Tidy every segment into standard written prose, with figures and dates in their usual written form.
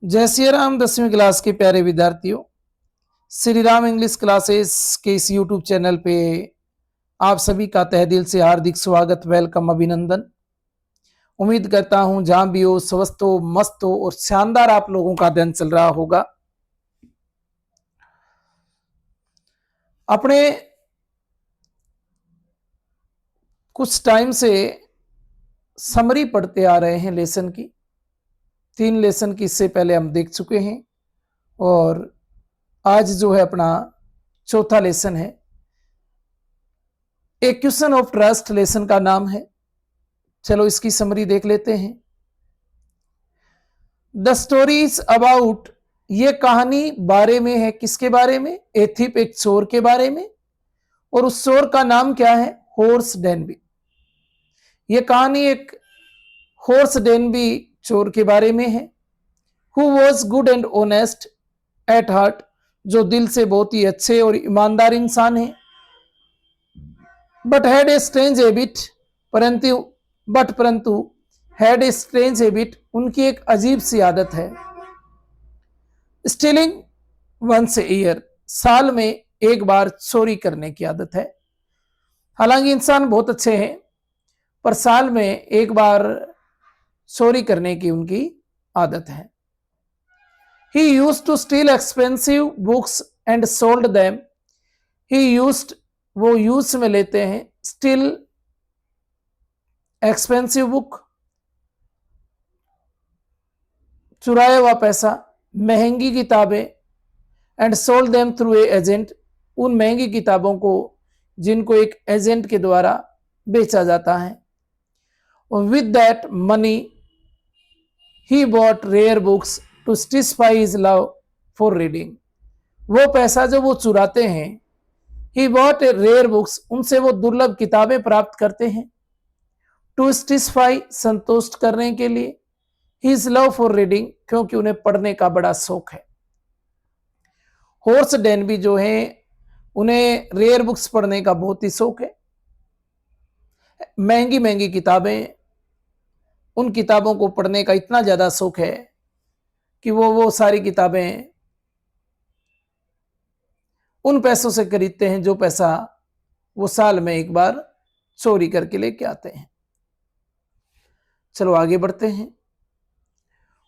जय श्री राम 10वीं क्लास के प्यारे विद्यार्थियों, श्री राम इंग्लिश क्लासेस के इस यूट्यूब चैनल पे आप सभी का तहे दिल से हार्दिक स्वागत, वेलकम, अभिनंदन। उम्मीद करता हूं जहां भी हो स्वस्थ हो, मस्त हो और शानदार आप लोगों का दिन चल रहा होगा। अपने कुछ टाइम से समरी पढ़ते आ रहे हैं लेसन की। 3 लेसन की इससे पहले हम देख चुके हैं और आज जो है अपना चौथा लेसन है। एक्वेशन ऑफ ट्रस्ट लेसन का नाम है। चलो इसकी समरी देख लेते हैं। द स्टोरी इज अबाउट, ये कहानी बारे में है, किसके बारे में? एथिप, एक चोर के बारे में। और उस चोर का नाम क्या है? Horse Denby. ये कहानी एक हॉर्स डेनबी चोर के बारे में है। Who was good and honest at heart, जो दिल से बहुत ही अच्छे और ईमानदार इंसान है। But had a strange habit, परंतु हैड ए स्ट्रेंज हैबिट, उनकी एक अजीब सी आदत है। स्टीलिंग वंस ए ईयर, साल में एक बार चोरी करने की आदत है। हालांकि इंसान बहुत अच्छे हैं, पर साल में एक बार चोरी करने की उनकी आदत है। He used to steal expensive books and sold them. He used, वो यूज में लेते हैं, steal expensive book, चुराया हुआ पैसा, महंगी किताबें, and sold them through a agent, उन महंगी किताबों को जिनको एक एजेंट के द्वारा बेचा जाता है। With that money he bought rare books to satisfy his love for reading, वो पैसा जो वो चुराते हैं, ही बॉट रेयर बुक्स, उनसे वो दुर्लभ किताबें प्राप्त करते हैं। टू स्टिस्फाई, संतुष्ट करने के लिए। हिज लव फॉर रीडिंग, क्योंकि उन्हें पढ़ने का बड़ा शौक है। हॉर्स डेनबी जो है उन्हें रेयर बुक्स पढ़ने का बहुत ही शौक है। महंगी महंगी किताबें, उन किताबों को पढ़ने का इतना ज्यादा शौक है कि वो सारी किताबें उन पैसों से खरीदते हैं जो पैसा वो साल में एक बार चोरी करके लेके आते हैं। चलो आगे बढ़ते हैं।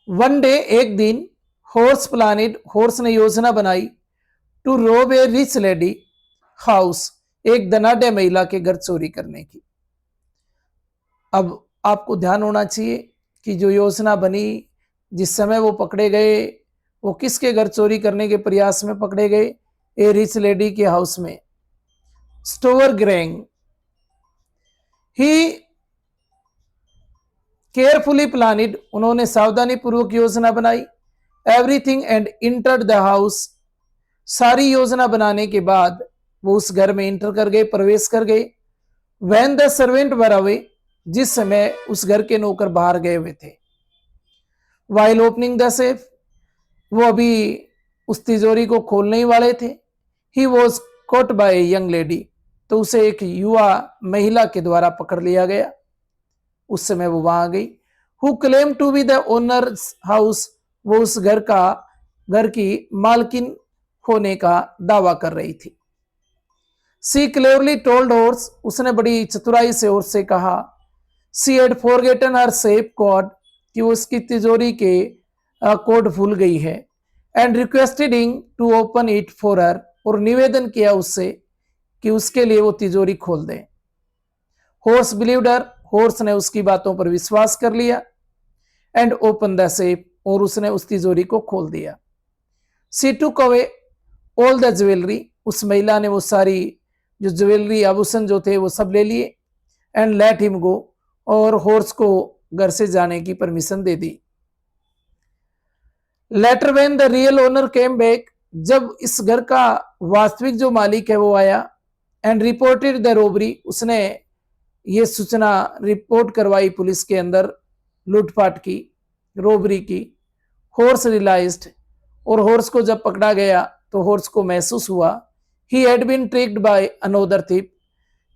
वन डे, एक दिन, हॉर्स प्लानिड, हॉर्स ने योजना बनाई, टू रोब ए रिच लेडी हाउस, एक धनाढ्य महिला के घर चोरी करने की। अब आपको ध्यान होना चाहिए कि जो योजना बनी, जिस समय वो पकड़े गए, वो किसके घर चोरी करने के प्रयास में पकड़े गए? ए रिच लेडी के हाउस में। स्टोवर ग्रेंग, ही केयरफुली प्लानिड, उन्होंने सावधानी पूर्वक योजना बनाई। Everything and entered the house, सारी योजना बनाने के बाद वो उस घर में इंटर कर गए, प्रवेश कर गए। When the servant were away, जिस समय उस घर के नौकर बाहर गए हुए थे। वाइल ओपनिंग द सेफ, वो अभी उस तिजोरी को खोलने ही वाले थे। He was caught by a young lady, तो उसे एक युवा महिला के द्वारा पकड़ लिया गया। उस समय वो वहां गई। Who claim to be the owner house, वो उस घर की मालकिन होने का दावा कर रही थी। सी क्लेवरली टोल्ड हॉर्स, उसने बड़ी चतुराई से हॉर्स से कहा। She had forgotten her safe code, कि वो उसकी तिजोरी के कोड भूल गई है। And requested him to open it for her, और निवेदन किया उससे कि उसके लिए वो तिजोरी खोल दे। हॉर्स बिलीव्ड हर, हॉर्स ने उसकी बातों पर विश्वास कर लिया। एंड ओपन द सेफ, और उसने उस तिजोरी को खोल दिया। She took away all the jewellery, उस महिला ने वो सारी जो ज्वेलरी आभूषण जो थे वो सब ले लिए। एंड लेट हिम गो, और हॉर्स को घर से जाने की permission they the. Letter when the real owner came back, जब इस घर का वास्तविक जो मालिक है वो आया। एंड रिपोर्टेड द रोबरी, उसने ये सूचना रिपोर्ट करवाई पुलिस के अंदर, लूटपाट की, रोबरी की। हॉर्स रियलाइज्ड, और हॉर्स को जब पकड़ा गया तो हॉर्स को महसूस हुआ, he had been tricked by another thief,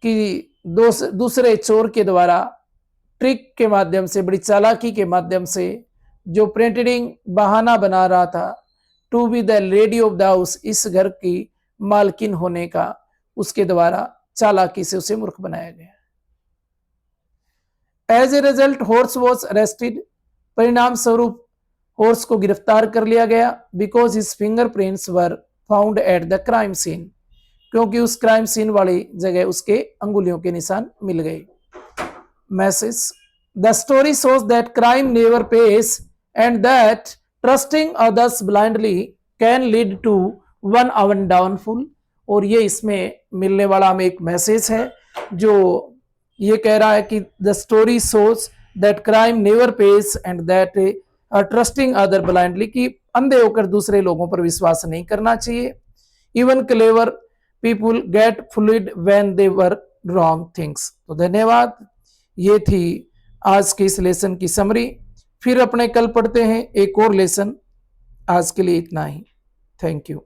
कि दूसरे चोर के द्वारा ट्रिक के माध्यम से, बड़ी चालाकी के माध्यम से जो प्रिंटिंग बहाना बना रहा था to be the lady of the house, इस घर की मालकिन होने का, उसके द्वारा चालाकी से उसे मूर्ख बनाया गया। As a result horse was arrested, परिणाम स्वरूप हॉर्स को गिरफ्तार कर लिया गया। Because his fingerprints were found at the crime scene, क्योंकि उस क्राइम सीन वाली जगह उसके अंगुलियों के निशान मिल गए। Message, the story shows that crime never pays and that trusting others blindly can lead to one own downfall. और ये इसमें मिलने वाला हमें एक मैसेज है जो ये कह रहा है कि the story shows that crime never pays and that trusting other blindly, कि अंधे होकर दूसरे लोगों पर विश्वास नहीं करना चाहिए। Even clever people get fooled when they were wrong things. तो धन्यवाद, ये थी आज के इस लेसन की समरी। फिर अपने कल पढ़ते हैं एक और लेसन। आज के लिए इतना ही। Thank you.